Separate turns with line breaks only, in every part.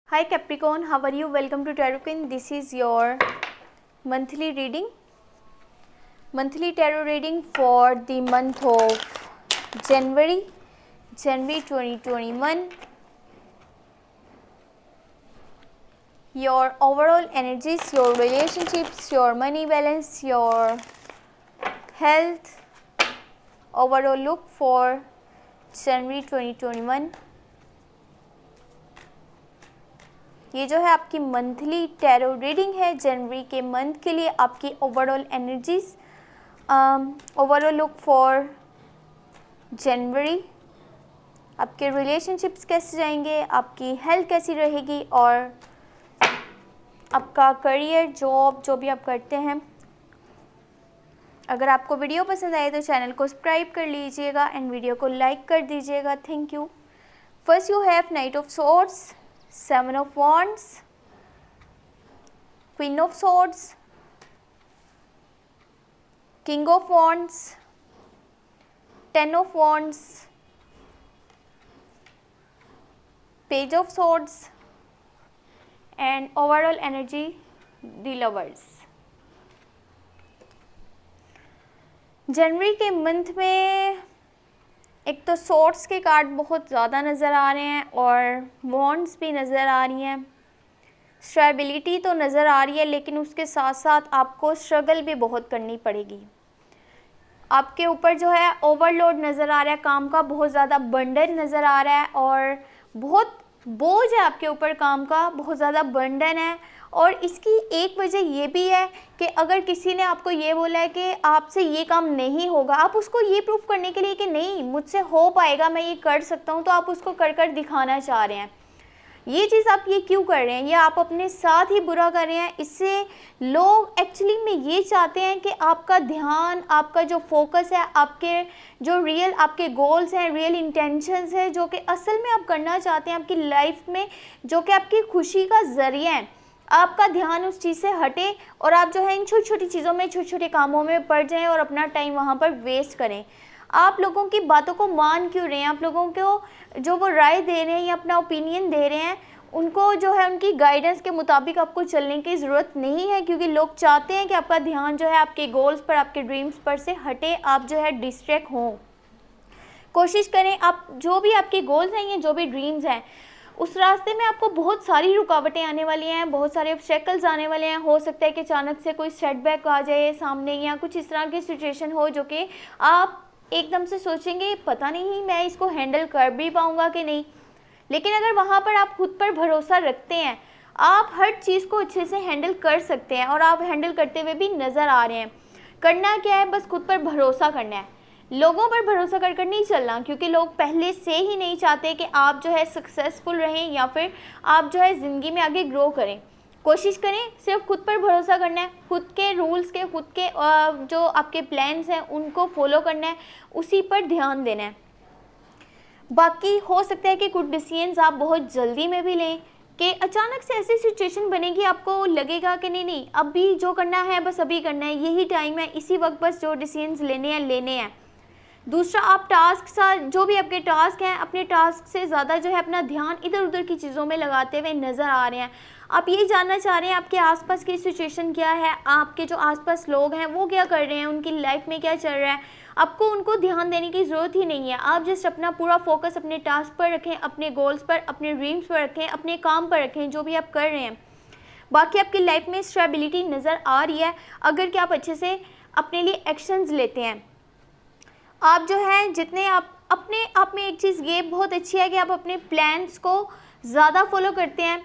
Hi Capricorn, how are you? Welcome to Tarot Queen. This is your monthly reading. Monthly tarot reading for the month of January 2021. Your overall energies, your relationships, your money balance, your health. Overall look for January 2021. ये जो है आपकी monthly tarot reading है जनवरी के month के लिए, आपकी overall energies, overall look for January. आपके रिलेशनशिप्स कैसे जाएंगे, आपकी हेल्थ कैसी रहेगी और आपका करियर, जॉब, जो भी आप करते हैं। अगर आपको वीडियो पसंद आए तो चैनल को सब्सक्राइब कर लीजिएगा एंड वीडियो को लाइक कर दीजिएगा। Thank you. First you have night of swords, Seven of Wands, Queen of Swords, King of Wands, Ten of Wands, Page of Swords, and overall energy, the Lovers. जनवरी के month में एक तो sorts के card बहुत ज़्यादा नज़र आ रहे हैं और वॉन्ड्स भी नज़र आ रही हैं। स्टेबिलिटी तो नज़र आ रही है, लेकिन उसके साथ साथ आपको स्ट्रगल भी बहुत करनी पड़ेगी। आपके ऊपर जो है ओवरलोड नज़र आ रहा है, काम का बहुत ज़्यादा बर्डन नज़र आ रहा है और बहुत बोझ है आपके ऊपर, काम का बहुत ज़्यादा बर्डन है। और इसकी एक वजह ये भी है कि अगर किसी ने आपको ये बोला है कि आपसे ये काम नहीं होगा, आप उसको ये प्रूफ करने के लिए कि नहीं मुझसे हो पाएगा, मैं ये कर सकता हूँ, तो आप उसको कर कर दिखाना चाह रहे हैं। ये चीज़ आप ये क्यों कर रहे हैं? ये आप अपने साथ ही बुरा कर रहे हैं। इससे लोग एक्चुअली में ये चाहते हैं कि आपका ध्यान, आपका जो फोकस है, आपके जो रियल आपके गोल्स हैं, रियल इंटेंशंस है, जो कि असल में आप करना चाहते हैं आपकी लाइफ में, जो कि आपकी खुशी का ज़रिया है, आपका ध्यान उस चीज़ से हटे और आप जो है इन छोटी छोटी चीज़ों में, छोटे छोटे कामों में पड़ जाएं और अपना टाइम वहाँ पर वेस्ट करें। आप लोगों की बातों को मान क्यों रहे हैं? आप लोगों को जो वो राय दे रहे हैं या अपना ओपिनियन दे रहे हैं, उनको जो है उनकी गाइडेंस के मुताबिक आपको चलने की ज़रूरत नहीं है, क्योंकि लोग चाहते हैं कि आपका ध्यान जो है आपके गोल्स पर, आपके ड्रीम्स पर से हटे, आप जो है डिस्ट्रैक्ट हों। कोशिश करें आप जो भी आपके गोल्स हैं या जो भी ड्रीम्स हैं, उस रास्ते में आपको बहुत सारी रुकावटें आने वाली हैं, बहुत सारे ऑब्स्टेकल्स आने वाले हैं। हो सकता है कि अचानक से कोई सेटबैक आ जाए सामने या कुछ इस तरह की सिचुएशन हो जो कि आप एकदम से सोचेंगे पता नहीं मैं इसको हैंडल कर भी पाऊँगा कि नहीं। लेकिन अगर वहाँ पर आप खुद पर भरोसा रखते हैं, आप हर चीज़ को अच्छे से हैंडल कर सकते हैं और आप हैंडल करते हुए भी नज़र आ रहे हैं। करना क्या है, बस खुद पर भरोसा करना है। लोगों पर भरोसा कर कर नहीं चलना, क्योंकि लोग पहले से ही नहीं चाहते कि आप जो है सक्सेसफुल रहें या फिर आप जो है ज़िंदगी में आगे ग्रो करें। कोशिश करें सिर्फ खुद पर भरोसा करना है, खुद के रूल्स के, खुद के जो आपके प्लान्स हैं उनको फॉलो करना है, उसी पर ध्यान देना है। बाकी हो सकता है कि कुछ डिसीजंस आप बहुत जल्दी में भी लें कि अचानक से ऐसी सिचुएशन बनेगी, आपको लगेगा कि नहीं अभी जो करना है बस अभी करना है, यही टाइम है, इसी वक्त बस जो डिसीजंस लेने हैं। दूसरा, आप टास्क साथ जो भी आपके टास्क हैं, अपने टास्क से ज़्यादा जो है अपना ध्यान इधर उधर की चीज़ों में लगाते हुए नज़र आ रहे हैं। आप ये जानना चाह रहे हैं आपके आसपास की सिचुएशन क्या है, आपके जो आसपास लोग हैं वो क्या कर रहे हैं, उनकी लाइफ में क्या चल रहा है। आपको उनको ध्यान देने की ज़रूरत ही नहीं है। आप जस्ट अपना पूरा फोकस अपने टास्क पर रखें, अपने गोल्स पर, अपने ड्रीम्स पर रखें, अपने काम पर रखें, जो भी आप कर रहे हैं। बाकी आपकी लाइफ में स्टेबिलिटी नज़र आ रही है अगर कि आप अच्छे से अपने लिए एक्शंस लेते हैं। आप जो है जितने आप अपने आप में एक चीज़ ये बहुत अच्छी है कि आप अपने प्लान्स को ज़्यादा फॉलो करते हैं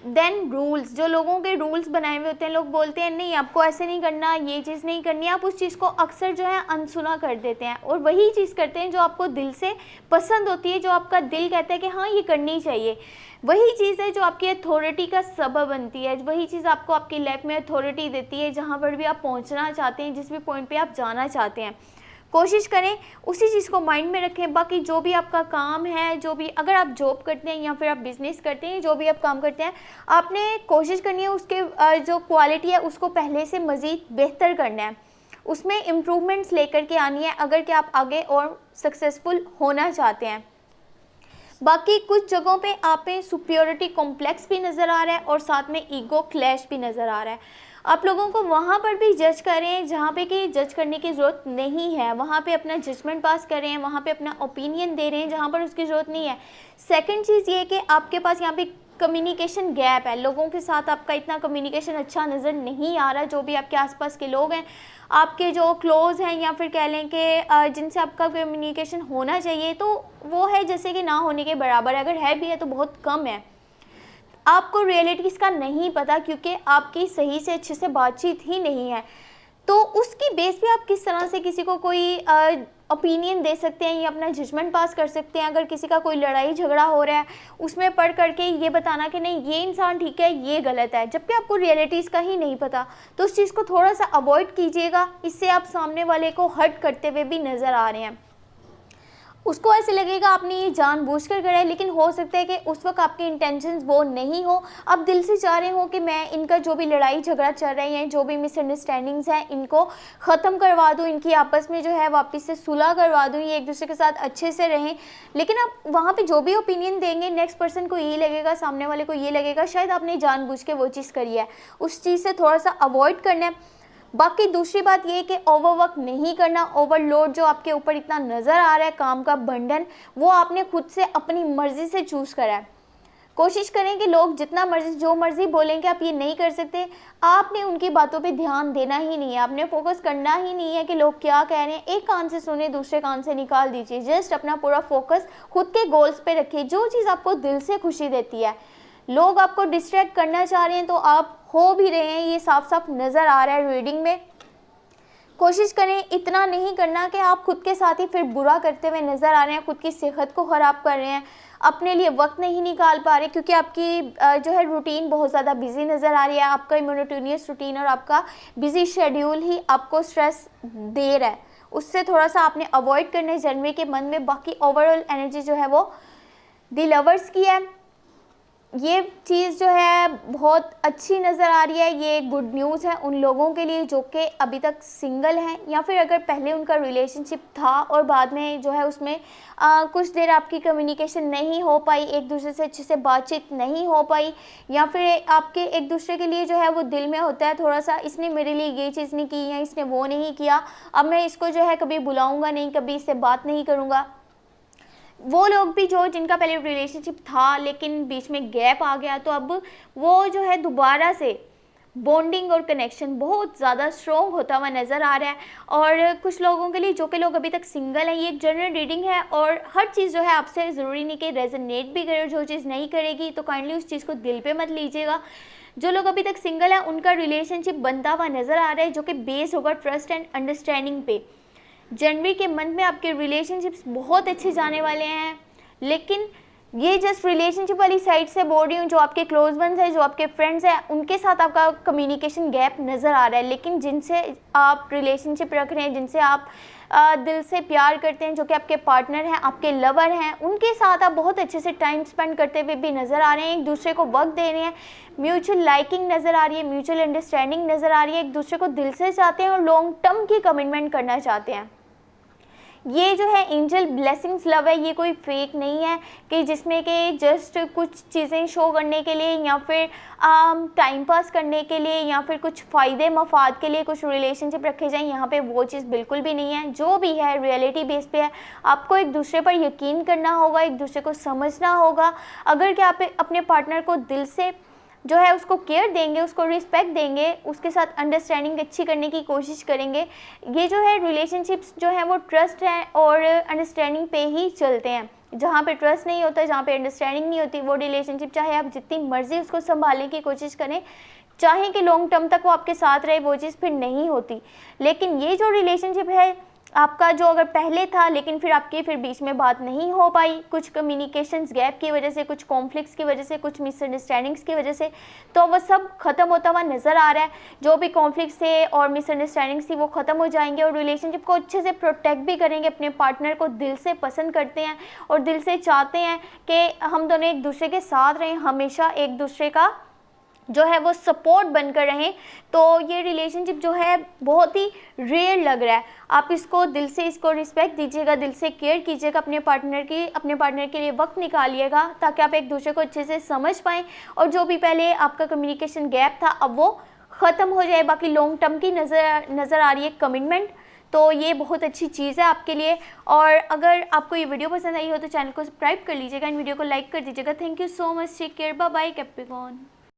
देन रूल्स। जो लोगों के रूल्स बनाए हुए होते हैं, लोग बोलते हैं नहीं आपको ऐसे नहीं करना, ये चीज़ नहीं करनी, आप उस चीज़ को अक्सर जो है अनसुना कर देते हैं और वही चीज़ करते हैं जो आपको दिल से पसंद होती है, जो आपका दिल कहता है कि हाँ ये करनी चाहिए। वही चीज़ है जो आपकी अथॉरिटी का सबब बनती है, वही चीज़ आपको आपकी लाइफ में अथॉरिटी देती है, जहाँ पर भी आप पहुँचना चाहते हैं, जिस भी पॉइंट पर आप जाना चाहते हैं। कोशिश करें उसी चीज़ को माइंड में रखें। बाकी जो भी आपका काम है, जो भी अगर आप जॉब करते हैं या फिर आप बिज़नेस करते हैं, जो भी आप काम करते हैं, आपने कोशिश करनी है उसके जो क्वालिटी है उसको पहले से मज़ीद बेहतर करना है, उसमें इम्प्रूवमेंट्स लेकर के आनी है अगर कि आप आगे और सक्सेसफुल होना चाहते हैं। बाकी कुछ जगहों पे आप में सुपीरियरिटी कॉम्प्लेक्स भी नज़र आ रहा है और साथ में ईगो क्लैश भी नज़र आ रहा है। आप लोगों को वहाँ पर भी जज करें जहाँ पे कि जज करने की ज़रूरत नहीं है, वहाँ पे अपना जजमेंट पास कर रहे हैं, वहाँ पे अपना ओपिनियन दे रहे हैं जहाँ पर उसकी ज़रूरत नहीं है। सेकंड चीज़ ये है कि आपके पास यहाँ पे कम्युनिकेशन गैप है, लोगों के साथ आपका इतना कम्युनिकेशन अच्छा नज़र नहीं आ रहा। जो भी आपके आसपास के लोग हैं, आपके जो क्लोज़ हैं या फिर कह लें कि जिनसे आपका कम्युनिकेशन होना चाहिए, तो वो है जैसे कि ना होने के बराबर है, अगर है भी है तो बहुत कम है। आपको रियलिटीज़ का नहीं पता क्योंकि आपकी सही से अच्छे से बातचीत ही नहीं है। तो उसकी बेस पे आप किस तरह से किसी को कोई ओपिनियन दे सकते हैं या अपना जजमेंट पास कर सकते हैं। अगर किसी का कोई लड़ाई झगड़ा हो रहा है, उसमें पढ़ करके ये बताना कि नहीं ये इंसान ठीक है, ये गलत है, जबकि आपको रियलिटीज़ का ही नहीं पता, तो उस चीज़ को थोड़ा सा अवॉइड कीजिएगा। इससे आप सामने वाले को हर्ट करते हुए भी नज़र आ रहे हैं। उसको ऐसे लगेगा आपने ये जानबूझकर करा है, लेकिन हो सकता है कि उस वक्त आपके इंटेंशंस वो नहीं हो। आप दिल से चाह रहे हो कि मैं इनका जो भी लड़ाई झगड़ा चल रही है, जो भी मिसअंडरस्टैंडिंग्स हैं, इनको ख़त्म करवा दूँ, इनकी आपस में जो है वापस से सुलह करवा दूँ, ये एक दूसरे के साथ अच्छे से रहें। लेकिन आप वहाँ पर जो भी ओपिनियन देंगे, नेक्स्ट पर्सन को ये लगेगा, सामने वाले को ये लगेगा शायद आपने जानबूझ के वो चीज़ करी है। उस चीज़ से थोड़ा सा अवॉइड करना है। बाकी दूसरी बात ये कि ओवरवर्क नहीं करना, ओवरलोड जो आपके ऊपर इतना नज़र आ रहा है, काम का बंडन, वो आपने खुद से अपनी मर्ज़ी से चूज़ करा है। कोशिश करें कि लोग जितना मर्जी जो मर्ज़ी बोलेंगे आप ये नहीं कर सकते, आपने उनकी बातों पे ध्यान देना ही नहीं है, आपने फोकस करना ही नहीं है कि लोग क्या कह रहे हैं। एक कान से सुने दूसरे कान से निकाल दीजिए, जस्ट अपना पूरा फोकस खुद के गोल्स पे रखिए, जो चीज़ आपको दिल से खुशी देती है। लोग आपको डिस्ट्रैक्ट करना चाह रहे हैं तो आप हो भी रहे हैं, ये साफ साफ नज़र आ रहा है रीडिंग में। कोशिश करें इतना नहीं करना कि आप खुद के साथ ही फिर बुरा करते हुए नज़र आ रहे हैं, खुद की सेहत को ख़राब कर रहे हैं, अपने लिए वक्त नहीं निकाल पा रहे क्योंकि आपकी जो है रूटीन बहुत ज़्यादा बिजी नज़र आ रही है। आपका मोनोटोनियस रूटीन और आपका बिजी शेड्यूल ही आपको स्ट्रेस दे रहा है, उससे थोड़ा सा आपने अवॉइड करना है जनवरी के मंथ में। बाकी ओवरऑल एनर्जी जो है वो द लवर्स की है। ये चीज़ जो है बहुत अच्छी नज़र आ रही है, ये गुड न्यूज़ है उन लोगों के लिए जो कि अभी तक सिंगल हैं, या फिर अगर पहले उनका रिलेशनशिप था और बाद में जो है उसमें कुछ देर आपकी कम्युनिकेशन नहीं हो पाई, एक दूसरे से अच्छे से बातचीत नहीं हो पाई, या फिर आपके एक दूसरे के लिए जो है वो दिल में होता है थोड़ा सा, इसने मेरे लिए ये चीज़ नहीं की या इसने वो नहीं किया, अब मैं इसको जो है कभी बुलाऊँगा नहीं, कभी इससे बात नहीं करूँगा। वो लोग भी जो जिनका पहले रिलेशनशिप था लेकिन बीच में गैप आ गया, तो अब वो जो है दोबारा से बॉन्डिंग और कनेक्शन बहुत ज़्यादा स्ट्रॉन्ग होता हुआ नज़र आ रहा है। और कुछ लोगों के लिए जो कि लोग अभी तक सिंगल हैं, ये एक जनरल रीडिंग है और हर चीज़ जो है आपसे ज़रूरी नहीं कि रेजोनेट भी करे, जो चीज़ नहीं करेगी तो काइंडली उस चीज़ को दिल पे मत लीजिएगा। जो लोग अभी तक सिंगल हैं उनका रिलेशनशिप बनता हुआ नज़र आ रहा है, जो कि बेस होगा ट्रस्ट एंड अंडरस्टैंडिंग पे। जनवरी के मंथ में आपके रिलेशनशिप्स बहुत अच्छे जाने वाले हैं, लेकिन ये जस्ट रिलेशनशिप वाली साइड से बोल रही हूँ, जो आपके क्लोज वंस हैं, जो आपके फ्रेंड्स हैं, उनके साथ आपका कम्युनिकेशन गैप नज़र आ रहा है। लेकिन जिनसे आप रिलेशनशिप रख रहे हैं, जिनसे आप दिल से प्यार करते हैं, जो कि आपके पार्टनर हैं, आपके लवर हैं, उनके साथ आप बहुत अच्छे से टाइम स्पेंड करते हुए भी नज़र आ रहे हैं, एक दूसरे को वक्त दे रहे हैं, म्यूचुअल लाइकिंग नज़र आ रही है, म्यूचुअल अंडरस्टैंडिंग नज़र आ रही है, एक दूसरे को दिल से चाहते हैं और लॉन्ग टर्म की कमिटमेंट करना चाहते हैं। ये जो है एंजल ब्लेसिंग्स लव है, ये कोई फेक नहीं है कि जिसमें कि जस्ट कुछ चीज़ें शो करने के लिए या फिर टाइम पास करने के लिए या फिर कुछ फ़ायदे मफाद के लिए कुछ रिलेशनशिप रखे जाएं, यहाँ पे वो चीज़ बिल्कुल भी नहीं है। जो भी है रियलिटी बेस पे है, आपको एक दूसरे पर यकीन करना होगा, एक दूसरे को समझना होगा। अगर कि आप अपने पार्टनर को दिल से जो है उसको केयर देंगे, उसको रिस्पेक्ट देंगे, उसके साथ अंडरस्टैंडिंग अच्छी करने की कोशिश करेंगे, ये जो है रिलेशनशिप्स जो है वो ट्रस्ट है और अंडरस्टैंडिंग पे ही चलते हैं। जहाँ पे ट्रस्ट नहीं होता, जहाँ पे अंडरस्टैंडिंग नहीं होती, वो रिलेशनशिप चाहे आप जितनी मर्जी उसको संभालने की कोशिश करें, चाहे कि लॉन्ग टर्म तक वो आपके साथ रहे, वो चीज़ फिर नहीं होती। लेकिन ये जो रिलेशनशिप है आपका, जो अगर पहले था लेकिन फिर आपके फिर बीच में बात नहीं हो पाई, कुछ कम्युनिकेशंस गैप की वजह से, कुछ कॉन्फ्लिक्ट्स की वजह से, कुछ मिसअंडरस्टैंडिंग्स की वजह से, तो वो सब ख़त्म होता हुआ नज़र आ रहा है। जो भी कॉन्फ्लिक्ट्स थे और मिसअंडरस्टैंडिंग्स थी वो ख़त्म हो जाएंगे और रिलेशनशिप को अच्छे से प्रोटेक्ट भी करेंगे। अपने पार्टनर को दिल से पसंद करते हैं और दिल से चाहते हैं कि हम दोनों एक दूसरे के साथ रहें, हमेशा एक दूसरे का जो है वो सपोर्ट बनकर रहें। तो ये रिलेशनशिप जो है बहुत ही रेयर लग रहा है। आप इसको दिल से इसको रिस्पेक्ट दीजिएगा, दिल से केयर कीजिएगा अपने पार्टनर के लिए वक्त निकालिएगा ताकि आप एक दूसरे को अच्छे से समझ पाएँ और जो भी पहले आपका कम्युनिकेशन गैप था अब वो ख़त्म हो जाए। बाकी लॉन्ग टर्म की नज़र आ रही है कमिटमेंट, तो ये बहुत अच्छी चीज़ है आपके लिए। और अगर आपको ये वीडियो पसंद आई हो तो चैनल को सब्सक्राइब कर लीजिएगा एंड वीडियो को लाइक कर दीजिएगा। Thank you so much, take care, bye bye Capricorn.